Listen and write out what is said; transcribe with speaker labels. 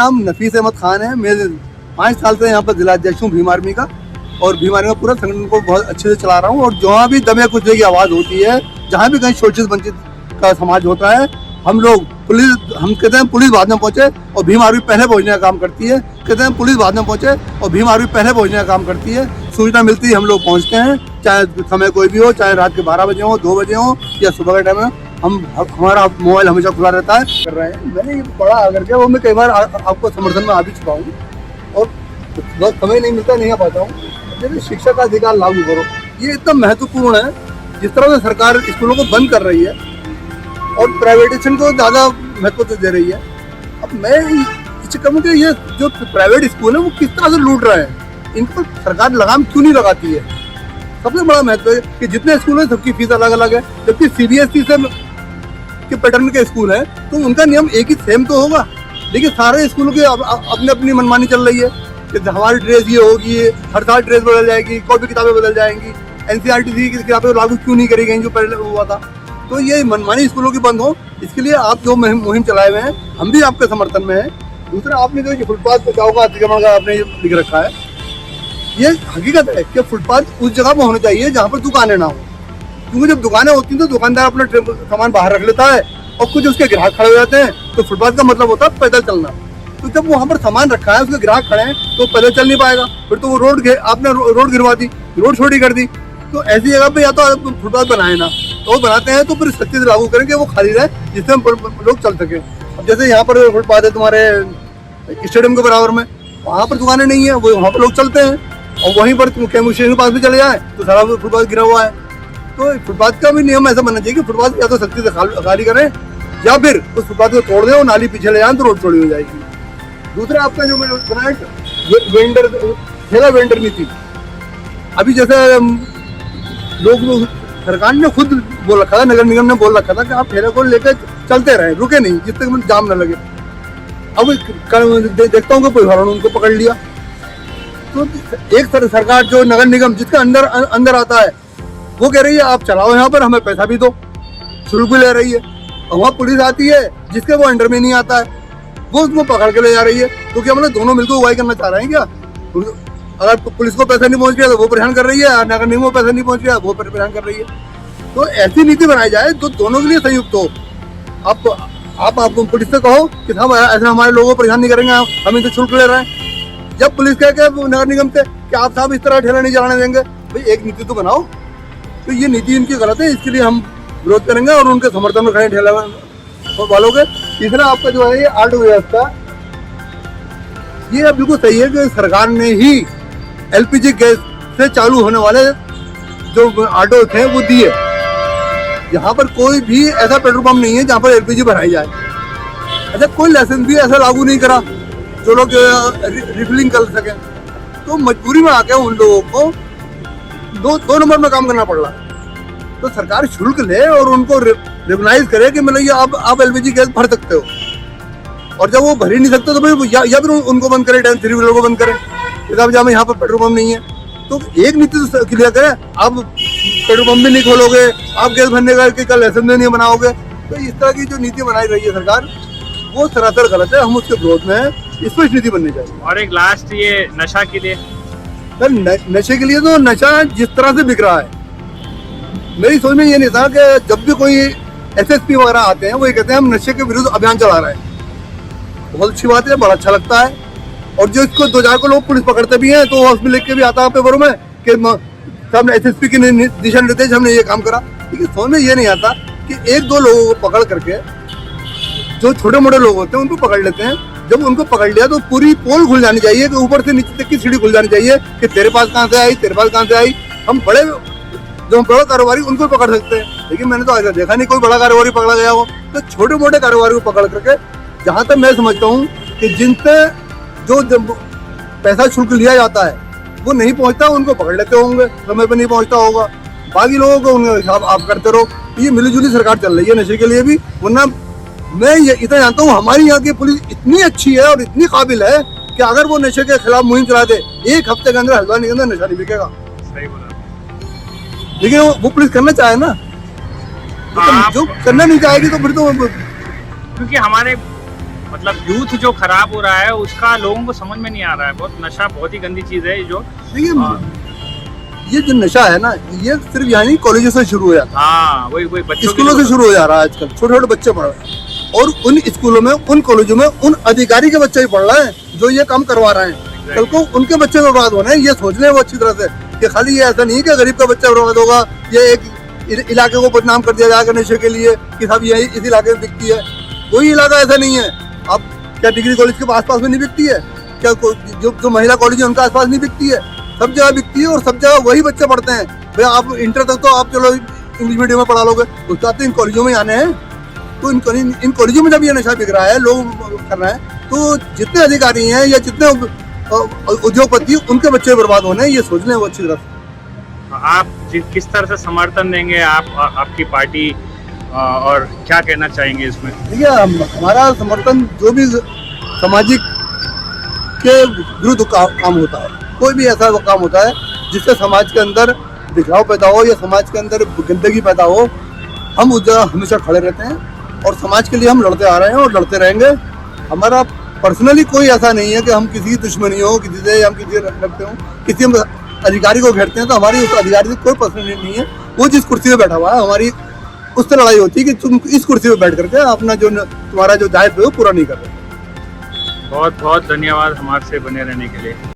Speaker 1: नाम नफीस अहमद खान है। मैं 5 साल से यहाँ पर जिला अध्यक्ष हूँ भीम आर्मी का, और भीम आर्मी का पूरा संगठन को बहुत अच्छे से चला रहा हूँ। और जहाँ भी दमे कुचले की आवाज़ होती है, जहाँ भी कहीं शोषित वंचित का समाज होता है, हम कहते हैं पुलिस बाद में पहुँचे और भीम आर्मी पहले पहुँचने का काम करती है। कहते हैं पुलिस बाद में पहुँचे और भीम आर्मी पहले पहुँचने का काम करती है। सूचना मिलती है हम लोग पहुँचते हैं, चाहे समय कोई भी हो, चाहे रात के 12 बजे हो, 2 बजे हो या सुबह के टाइम में। हमारा मोबाइल हमेशा खुला रहता है। कर रहे हैं, मैंने ये पढ़ा अगर क्या वो मैं कई बार आपको समर्थन में आ भी चुका हूँ, और बहुत समय नहीं मिलता, नहीं आ पाता हूँ। जैसे शिक्षा का अधिकार लागू करो, ये इतना महत्वपूर्ण है। जिस तरह से सरकार स्कूलों को बंद कर रही है और प्राइवेटाइजेशन को ज़्यादा महत्व दे रही है, अब मैं इसे कहूँ कि ये जो प्राइवेट स्कूल है वो किस तरह से लूट रहे हैं, इन पर सरकार लगाम क्यों नहीं लगाती है। सबसे बड़ा महत्व है कि जितने स्कूल हैं सबकी फीस अलग अलग है, जबकि CBSE से के पैटर्न के स्कूल हैं तो उनका नियम एक ही सेम तो होगा। लेकिन सारे स्कूलों की अपनी अपनी मनमानी चल रही है कि हमारी ड्रेस ये होगी, हर साल ड्रेस बदल जाएगी, कॉपी किताबें बदल जाएंगी, NCERT की किताबें लागू क्यों नहीं करी गई जो पहले हुआ था। तो ये मनमानी स्कूलों की बंद हो, इसके लिए आप जो मुहिम चलाए हुए हैं, हम भी आपके समर्थन में हैं। दूसरा, आपने जो फुटपाथ बचाओ का अतिक्रमण का आपने लिख रखा है, ये हकीकत है कि फुटपाथ उस जगह पर होना चाहिए जहाँ पर दुकानें ना हो, क्योंकि जब दुकानें होती हैं तो दुकानदार अपना सामान बाहर रख लेता है और कुछ उसके ग्राहक खड़े हो जाते हैं। तो फुटपाथ का मतलब होता है पैदल चलना। तो जब वहाँ पर सामान रखा है, उसके ग्राहक खड़े हैं, तो पैदल चल नहीं पाएगा। फिर तो वो आपने रोड गिरवा दी, रोड छोटी कर दी। तो ऐसी जगह पे या तो फुटपाथ बनाए ना, तो वो बनाते हैं तो फिर सख्ती से लागू करें कि वो खाली रहे, जिससे लोग चल सके। अब जैसे यहाँ पर फुटपाथ है तुम्हारे स्टेडियम के बराबर में, वहाँ पर दुकानें नहीं है, वो वहाँ पर लोग चलते हैं, और वहीं पर कैमू स्टेशन के पास भी चले जाए तो सारा फुटपाथ गिरा हुआ है। तो फुटपाथ का भी नियम ऐसा बनना चाहिए कि फुटपाथ या तो सख्ती से खाली करें, या फिर उस फुटपाथ को तोड़ दें और नाली पीछे ले जाए तो रोड चौड़ी हो जाएगी। दूसरा, आपका जो वेंडर ठेला वेंडर नीति, अभी जैसे लोग सरकार ने खुद बोल रखा था, नगर निगम ने बोल रखा था कि आप ठेले को लेकर चलते रहे, रुके नहीं, जिस तक जाम न लगे। अब देखता हूँ कि पुलिस वालों ने उनको पकड़ लिया। तो एक सरकार जो नगर निगम जिसके अंदर आता है, वो कह रही है आप चलाओ यहाँ पर, हमें पैसा भी दो, शुल्क भी ले रही है। और वहाँ पुलिस आती है जिसके वो अंडर में नहीं आता है, वो उसको पकड़ के ले जा रही है। तो क्या मतलब दोनों मिलकर उगाई करना चाह रहे हैं क्या? अगर पुलिस को पैसा नहीं पहुँच गया तो वो परेशान कर रही है, नगर निगम को पैसा नहीं पहुँच गया वो परेशान कर रही है। तो ऐसी नीति बनाई जाए तो दोनों के लिए संयुक्त हो। आप पुलिस से कहो कि हम ऐसे हमारे लोगों को परेशान नहीं करेंगे, हम इनसे शुल्क ले रहे हैं। जब पुलिस कह के नगर निगम से कि आप साहब इस तरह ठेला नहीं चलाने देंगे, भाई एक नीति तो बनाओ। तो ये नीति इनकी गलत है, इसके लिए हम विरोध करेंगे और उनके समर्थन में खड़े ठेला वालों के। तीसरा, आपका जो है ये ऑटो व्यवस्था, ये बिल्कुल सही है कि सरकार ने ही LPG गैस से चालू होने वाले जो ऑटो थे वो दिए। यहाँ पर कोई भी ऐसा पेट्रोल पंप नहीं है जहाँ पर LPG भराई जाए। अच्छा, कोई लाइसेंस भी ऐसा लागू नहीं करा जो लोग रिफिलिंग कर सकें। तो मजबूरी में आके उन लोगों को दो नंबर में काम करना पड़ रहा है। तो सरकार शुल्क ले और उनको रिकॉग्नाइज करे कि मतलब ये आप LPG गैस भर सकते हो। और जब वो भर ही नहीं सकते तो भाई या फिर उनको बंद करें, 3 व्हीलर को बंद करें। जब यहाँ पर पेट्रोल पंप नहीं है तो एक नीति तो क्लियर करें, आप पेट्रोल पंप भी नहीं खोलोगे, आप गैस भरने का लाइसेंस नहीं बनाओगे। तो इस तरह की जो नीति बनाई रही है सरकार, वो सरासर गलत है, हम उसके विरोध में हैं। स्पष्ट नीति बननी चाहिए।
Speaker 2: और एक लास्ट, ये नशा के लिए
Speaker 1: सर, नशे के लिए तो नशा जिस तरह से बिक रहा है, मेरी सोच में ये नहीं था कि जब भी कोई SSP वगैरह आते हैं वो ये कहते हैं हम नशे के विरुद्ध अभियान चला रहे हैं। बहुत अच्छी बात है, बड़ा अच्छा लगता है। और जो इसको 2000 को लोग पुलिस पकड़ते भी हैं तो उसमें लिख के भी आता है पेपरों में कि हमने SSP के दिशा निर्देश हमने ये काम करा। लेकिन समझ में ये नहीं आता कि 1-2 लोगों को पकड़ करके जो छोटे मोटे लोग होते हैं उनको पकड़ लेते हैं। जब उनको पकड़ लिया तो पूरी पोल खुल जानी चाहिए कि ऊपर से नीचे तक की सीढ़ी खुल जानी चाहिए कि तेरे पास कहाँ से आई, तेरे पास कहाँ से आई। हम बड़ा कारोबारी उनको पकड़ सकते हैं, लेकिन मैंने तो ऐसा देखा नहीं कोई बड़ा कारोबारी पकड़ा गया हो। तो छोटे मोटे कारोबारी को पकड़ करके, जहाँ तक मैं समझता हूँ कि जिनसे जो पैसा शुल्क लिया जाता है वो नहीं पहुँचता, उनको पकड़ लेते होंगे, समय पर नहीं पहुँचता होगा। बाकी लोगों को उनका हिसाब आप करते रहो। ये मिलीजुली सरकार चल रही है नशे के लिए भी। वरना मैं ये इतना जानता हूँ, हमारी यहाँ की पुलिस इतनी अच्छी है और इतनी काबिल है कि अगर वो नशे के खिलाफ मुहिम चला दे, 1 हफ्ते के अंदर हल्द्वानी के अंदर नशा नहीं बिकेगा।
Speaker 2: सही बोला।
Speaker 1: लेकिन वो पुलिस करना चाहे ना, तो जो करना नहीं चाहेगी तो फिर तो
Speaker 2: क्योंकि हमारे मतलब यूथ जो खराब हो रहा है उसका लोगों को समझ में नहीं आ रहा है। बहुत नशा बहुत ही गंदी चीज है ये जो।
Speaker 1: देखिए ये जो नशा है ना, ये सिर्फ यानी कॉलेजों से शुरू हो जाता
Speaker 2: हाँ वही वही
Speaker 1: है,
Speaker 2: बच्चों
Speaker 1: स्कूलों से शुरू हो जा रहा है। आजकल छोटे छोटे बच्चे पढ़ रहे हैं और उन स्कूलों में, उन कॉलेजों में उन अधिकारी के बच्चे ही पढ़ रहे हैं जो ये काम करवा रहे हैं। कल को उनके बच्चे बर्बाद होने हैं, ये सोच लें वो अच्छी तरह से कि खाली ये ऐसा नहीं है कि गरीब का बच्चा बर्बाद होगा, ये एक इलाके को बदनाम कर दिया जाएगा नशे के लिए कि साहब ये इस इलाके में बिकती है। कोई इलाका ऐसा नहीं है। अब क्या डिग्री कॉलेज के आसपास में नहीं बिकती है? क्या जो महिला कॉलेज है उनके आसपास नहीं बिकती है? सब जगह बिकती है और सब जगह वही बच्चे पढ़ते हैं। भाई आप इंटर तक तो आप चलो इंग्लिश मीडियम में पढ़ा लोगे, उसके बाद तो इन कॉलेजों में आने हैं। तो इन कॉलेजों में जब ये नशा बिक रहा है, लोग कर रहे हैं, तो जितने अधिकारी हैं या जितने उद्योगपति उनके बच्चे बर्बाद होने हैं, ये सोच लें वो अच्छी तरह से।
Speaker 2: आप किस तरह से समर्थन देंगे आप आपकी पार्टी और क्या कहना चाहेंगे इसमें?
Speaker 1: देखिए हमारा समर्थन जो भी सामाजिक के विरुद्ध काम होता है, कोई भी ऐसा काम होता है जिससे समाज के अंदर बिखराव पैदा हो या समाज के अंदर गंदगी पैदा हो, हम उस जगह हमेशा खड़े रहते हैं और समाज के लिए हम लड़ते आ रहे हैं और लड़ते रहेंगे। हमारा पर्सनली कोई ऐसा नहीं है कि हम किसी की दुश्मनी हो किसी से, हम किसी रखते हो, किसी हम अधिकारी को घेरते हैं तो हमारी उस अधिकारी से कोई पर्सनली नहीं है। वो जिस कुर्सी पे बैठा हुआ है, हमारी उससे लड़ाई होती है कि तुम इस कुर्सी पे बैठ करके अपना जो तुम्हारा जो दायित्व है वो पूरा नहीं कर रहे।
Speaker 2: बहुत बहुत धन्यवाद हमारे से बने रहने के लिए।